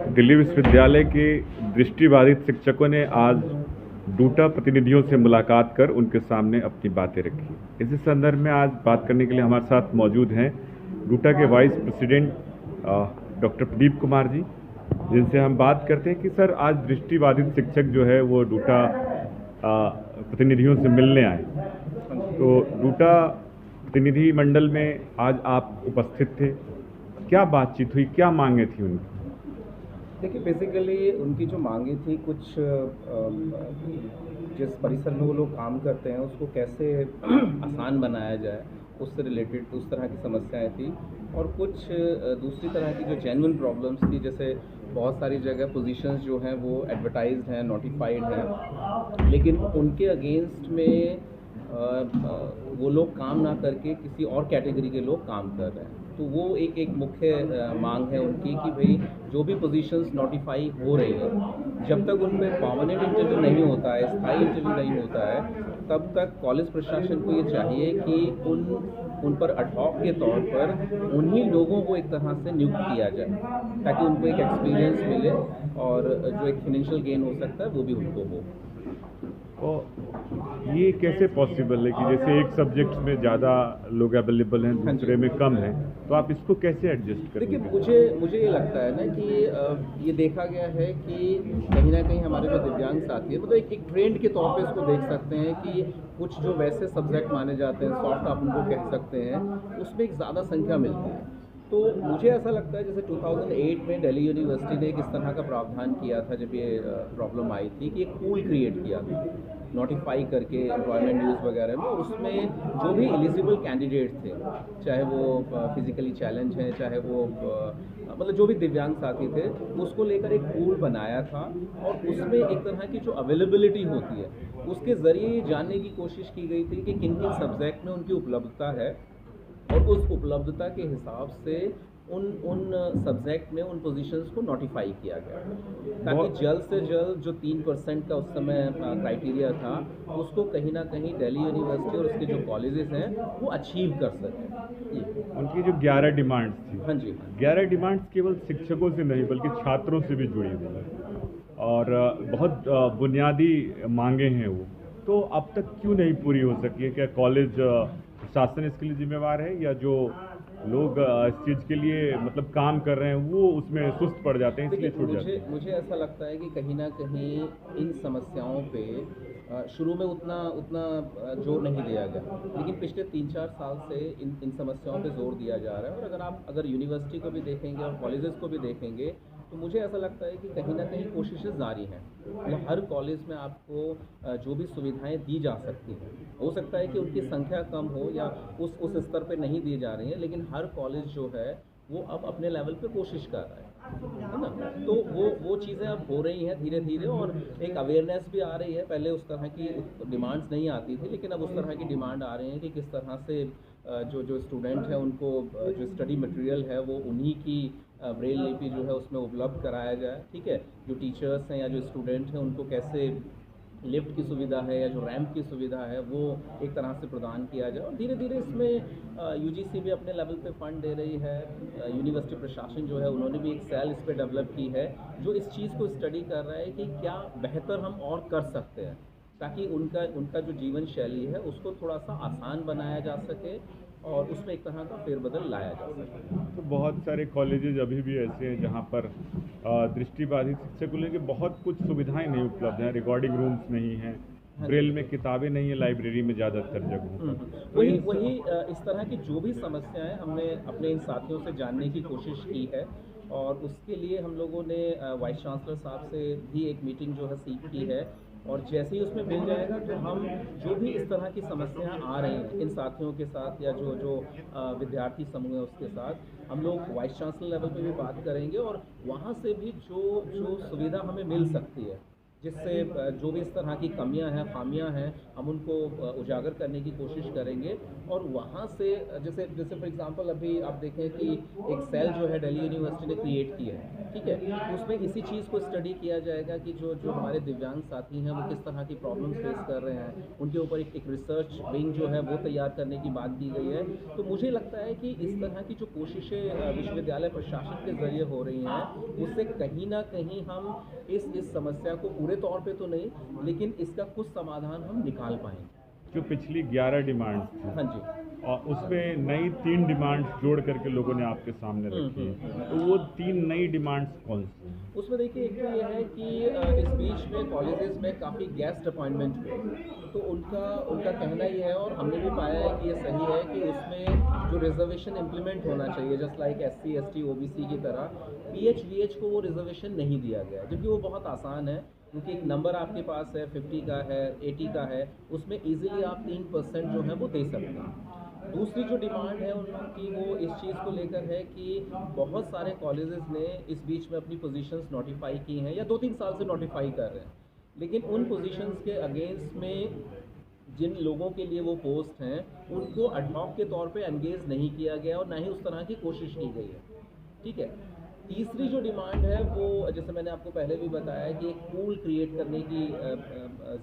दिल्ली विश्वविद्यालय के दृष्टिबाधित शिक्षकों ने आज डूटा प्रतिनिधियों से मुलाकात कर उनके सामने अपनी बातें रखी। इसी संदर्भ में आज बात करने के लिए हमारे साथ मौजूद हैं डूटा के vice president doctor Pradeep Kumar ji, जिनसे हम बात करते हैं कि सर आज दृष्टिबाधित शिक्षक जो है वो डूटा प्रतिनिधियों से मिलने आए। तो डूटा प्रतिनिधि मंडल में आज आप उपस्थित थे, क्या बातचीत हुई, क्या मांगे थी उनकी? देखिए, बेसिकली उनकी जो मांगे थी कुछ जिस परिसर में वो लोग काम करते हैं उसको कैसे आसान बनाया जाए, उससे रिलेटेड उस तरह की समस्याएं थी। और कुछ दूसरी तरह की जो जेन्युइन प्रॉब्लम्स थी, जैसे बहुत सारी जगह पोजीशंस जो हैं वो एडवर्टाइज्ड हैं, नोटिफाइड हैं, लेकिन उनके अगेंस्ट में वो लोग काम ना करके किसी और कैटेगरी के लोग काम कर रहे हैं। तो वो एक मुख्य मांग है उनकी कि भाई जो भी पोजीशंस नोटिफाई हो रही हैं, जब तक उन पर परमानेंट इंटरव्यू नहीं होता है, स्थायी इंटरव्यू नहीं होता है, तब तक कॉलेज प्रशासन को ये चाहिए कि उन पर अडहॉक के तौर पर उन्हीं लोगों को एक तरह से नियुक्त किया जाए, ताकि उनको एक एक्सपीरियंस मिले और जो एक फाइनेंशियल गेन हो सकता है वो भी उनको हो। और ये कैसे पॉसिबल है कि जैसे एक सब्जेक्ट में ज़्यादा लोग अवेलेबल हैं, दूसरे में कम हैं, तो आप इसको कैसे एडजस्ट करेंगे? देखिए, मुझे ये लगता है ना कि ये देखा गया है कि कहीं ना कहीं हमारे जो दिव्यांग साथी है, मतलब एक ट्रेंड के तौर पे इसको देख सकते हैं कि कुछ जो वैसे सब्जेक्ट माने जाते हैं, सॉफ्ट आप उनको कह सकते हैं, उसमें एक ज़्यादा संख्या मिलती है। तो मुझे ऐसा लगता है जैसे 2008 में दिल्ली यूनिवर्सिटी ने एक इस तरह का प्रावधान किया था, जब ये प्रॉब्लम आई थी, कि एक पूल क्रिएट किया था नोटिफाई करके एम्प्लॉयमेंट न्यूज़ वगैरह में, और उसमें जो भी एलिजिबल कैंडिडेट थे, चाहे वो फिजिकली चैलेंज हैं, चाहे वो मतलब जो भी दिव्यांग साथी थे, उसको लेकर एक पूल बनाया था। और उसमें एक तरह की जो अवेलेबिलिटी होती है उसके ज़रिए जानने की कोशिश की गई थी कि किन किन सब्जेक्ट में उनकी उपलब्धता है, और उस उपलब्धता के हिसाब से उन सब्जेक्ट में उन पोजीशंस को नोटिफाई किया गया, ताकि जल्द से जल्द जो 3% का उस समय क्राइटेरिया था, उसको कहीं ना कहीं दिल्ली यूनिवर्सिटी और उसके जो कॉलेजेस हैं वो अचीव कर सकें। उनकी जो 11 डिमांड्स थी, हाँ जी, 11 डिमांड्स केवल शिक्षकों से नहीं बल्कि छात्रों से भी जुड़ी हुई है और बहुत बुनियादी मांगे हैं वो। तो अब तक क्यों नहीं पूरी हो सकी है? क्या कॉलेज प्रशासन इसके लिए जिम्मेवार है, या जो लोग इस चीज़ के लिए मतलब काम कर रहे हैं वो उसमें सुस्त पड़ जाते हैं, इसलिए छूट जाते हैं? मुझे ऐसा लगता है कि कहीं ना कहीं इन समस्याओं पे शुरू में उतना जोर नहीं दिया गया, लेकिन पिछले 3-4 साल से इन समस्याओं पे जोर दिया जा रहा है। और अगर यूनिवर्सिटी को भी देखेंगे और कॉलेजेस को भी देखेंगे, तो मुझे ऐसा लगता है कि कहीं ना कहीं कोशिशें जारी हैं। मतलब हर कॉलेज में आपको जो भी सुविधाएं दी जा सकती हैं, हो सकता है कि उनकी संख्या कम हो या उस स्तर पे नहीं दी जा रही है, लेकिन हर कॉलेज जो है वो अब अपने लेवल पे कोशिश कर रहा है ना। तो वो चीज़ें अब हो रही हैं धीरे धीरे, और एक अवेयरनेस भी आ रही है। पहले उस तरह की डिमांड्स नहीं आती थी, लेकिन अब उस तरह की डिमांड आ रही है कि किस तरह से जो स्टूडेंट हैं उनको जो स्टडी मटेरियल है वो उन्हीं की ब्रेल लिपि जो है उसमें उपलब्ध कराया जाए। ठीक है, जो टीचर्स हैं या जो स्टूडेंट हैं उनको कैसे लिफ्ट की सुविधा है या जो रैंप की सुविधा है वो एक तरह से प्रदान किया जाए। और धीरे धीरे इसमें यूजीसी भी अपने लेवल पे फंड दे रही है। यूनिवर्सिटी प्रशासन जो है उन्होंने भी एक सेल इस पर डेवलप की है, जो इस चीज़ को स्टडी कर रहा है कि क्या बेहतर हम और कर सकते हैं, ताकि उनका जो जीवन शैली है उसको थोड़ा सा आसान बनाया जा सके और उसमें एक तरह का फेरबदल लाया जा सके। तो बहुत सारे कॉलेजेज अभी भी ऐसे हैं जहाँ पर दृष्टिबाधित शिक्षक को लेकर बहुत कुछ सुविधाएं नहीं उपलब्ध हैं, रिकॉर्डिंग रूम्स नहीं हैं, ब्रेल में किताबें नहीं है लाइब्रेरी में ज़्यादातर जगहों पर। वही इस तरह की जो भी समस्याएं हमने अपने इन साथियों से जानने की कोशिश की है, और उसके लिए हम लोगों ने वाइस चांसलर साहब से भी एक मीटिंग जो है सीख की है। और जैसे ही उसमें मिल जाएगा तो हम जो भी इस तरह की समस्याएं आ रही हैं इन साथियों के साथ या जो विद्यार्थी समूह है उसके साथ, हम लोग वाइस चांसलर लेवल पे भी बात करेंगे, और वहाँ से भी जो सुविधा हमें मिल सकती है, जिससे जो भी इस तरह की कमियां हैं, खामियां हैं, हम उनको उजागर करने की कोशिश करेंगे। और वहाँ से जैसे जैसे फॉर एग्जांपल अभी आप देखें कि एक सेल जो है दिल्ली यूनिवर्सिटी ने क्रिएट की है, ठीक है, तो उसमें इसी चीज़ को स्टडी किया जाएगा कि जो जो हमारे दिव्यांग साथी हैं वो किस तरह की प्रॉब्लम्स फेस कर रहे हैं, उनके ऊपर एक रिसर्च विंग जो है वो तैयार करने की बात की गई है। तो मुझे लगता है कि इस तरह की जो कोशिशें विश्वविद्यालय प्रशासन के ज़रिए हो रही हैं, उससे कहीं ना कहीं हम इस समस्या को पूरे तौर पे तो नहीं, लेकिन इसका कुछ समाधान हम निकाल पाएंगे। जो पिछली 11 डिमांड्स थी हाँ जी। और उसमें नई 3 डिमांड्स जोड़ करके लोगों ने आपके सामने रखी हैं, तो वो 3 नई डिमांड्स कौन सी हैं? उसमें देखिए, एक तो ये है कि इस बीच में कॉलेजेस में काफ़ी गेस्ट अपॉइंटमेंट हुए, तो उनका उनका कहना ये है, और हमने भी पाया है कि ये सही है, कि उसमें जो रिजर्वेशन इम्प्लीमेंट होना चाहिए, just like SC ST OBC की तरह, PH VH को वो रिजर्वेशन नहीं दिया गया, जबकि वो बहुत आसान है, क्योंकि एक नंबर आपके पास है, 50 का है, 80 का है, उसमें ईजिली आप 3% जो है वो दे सकते हैं। दूसरी जो डिमांड है उन लोगों की, वो इस चीज़ को लेकर है कि बहुत सारे कॉलेजेस ने इस बीच में अपनी पोजीशंस नोटिफाई की हैं, या 2-3 साल से नोटिफाई कर रहे हैं, लेकिन उन पोजीशंस के अगेंस्ट में जिन लोगों के लिए वो पोस्ट हैं, उनको एडहॉक के तौर पे एंगेज नहीं किया गया, और ना ही उस तरह की कोशिश की गई है, ठीक है। तीसरी जो डिमांड है वो, जैसे मैंने आपको पहले भी बताया, कि एक पूल क्रिएट करने की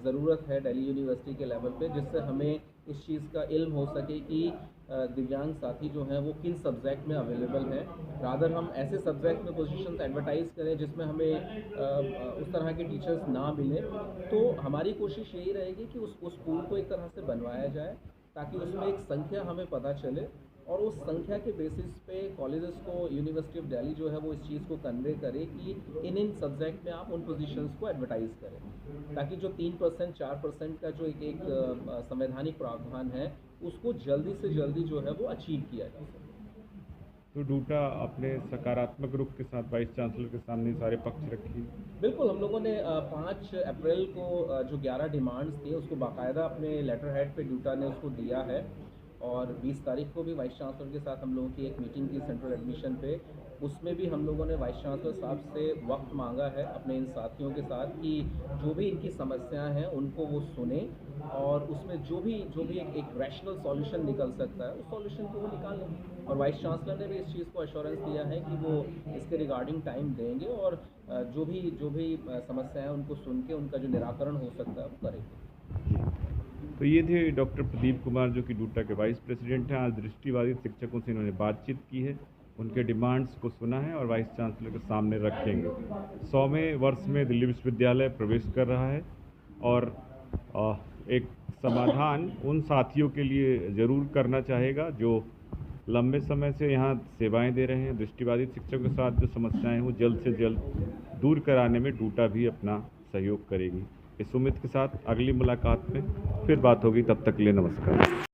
ज़रूरत है दिल्ली यूनिवर्सिटी के लेवल पे, जिससे हमें इस चीज़ का इल्म हो सके कि दिव्यांग साथी जो हैं वो किन सब्जेक्ट में अवेलेबल हैं, रादर हम ऐसे सब्जेक्ट में पोजीशंस एडवर्टाइज़ करें जिसमें हमें उस तरह के टीचर्स ना मिलें। तो हमारी कोशिश यही रहेगी कि उस पूल को एक तरह से बनवाया जाए, ताकि उसमें एक संख्या हमें पता चले, और उस संख्या के बेसिस पे कॉलेजेस को, यूनिवर्सिटी ऑफ दिल्ली जो है वो इस चीज़ को कन्वे करे कि इन सब्जेक्ट में आप उन पोजीशंस को एडवर्टाइज़ करें, ताकि जो 3% 4% का जो एक संवैधानिक प्रावधान है, उसको जल्दी से जल्दी जो है वो अचीव किया जा सके। तो डूटा अपने सकारात्मक रुख के साथ वाइस चांसलर के सामने सारे पक्ष रखी। बिल्कुल, हम लोगों ने 5 अप्रैल को जो 11 डिमांड्स थी उसको बाकायदा अपने लेटर हेड पे डूटा ने उसको दिया है, और 20 तारीख को भी वाइस चांसलर के साथ हम लोगों की एक मीटिंग थी सेंट्रल एडमिशन पे, उसमें भी हम लोगों ने वाइस चांसलर साहब से वक्त मांगा है अपने इन साथियों के साथ, कि जो भी इनकी समस्याएं हैं उनको वो सुने, और उसमें जो भी एक रैशनल सॉल्यूशन निकल सकता है, उस सॉल्यूशन को वो निकालें। और वाइस चांसलर ने भी इस चीज़ को एश्योरेंस दिया है कि वो इसके रिगार्डिंग टाइम देंगे, और जो भी समस्याएं हैं उनको सुन के उनका जो निराकरण हो सकता है वो करेंगे। तो ये थे डॉक्टर प्रदीप कुमार, जो कि डूटा के वाइस प्रेसिडेंट हैं। आज दृष्टिबाधित शिक्षकों से इन्होंने बातचीत की है, उनके डिमांड्स को सुना है और वाइस चांसलर के सामने रखेंगे। 100वें वर्ष में दिल्ली विश्वविद्यालय प्रवेश कर रहा है, और एक समाधान उन साथियों के लिए ज़रूर करना चाहेगा जो लंबे समय से यहाँ सेवाएं दे रहे हैं। दृष्टिबाधित शिक्षकों के साथ जो समस्याएं हैं वो जल्द से जल्द दूर कराने में डूटा भी अपना सहयोग करेगी। इस उम्मीद के साथ अगली मुलाकात में फिर बात होगी, तब तक के लिए नमस्कार।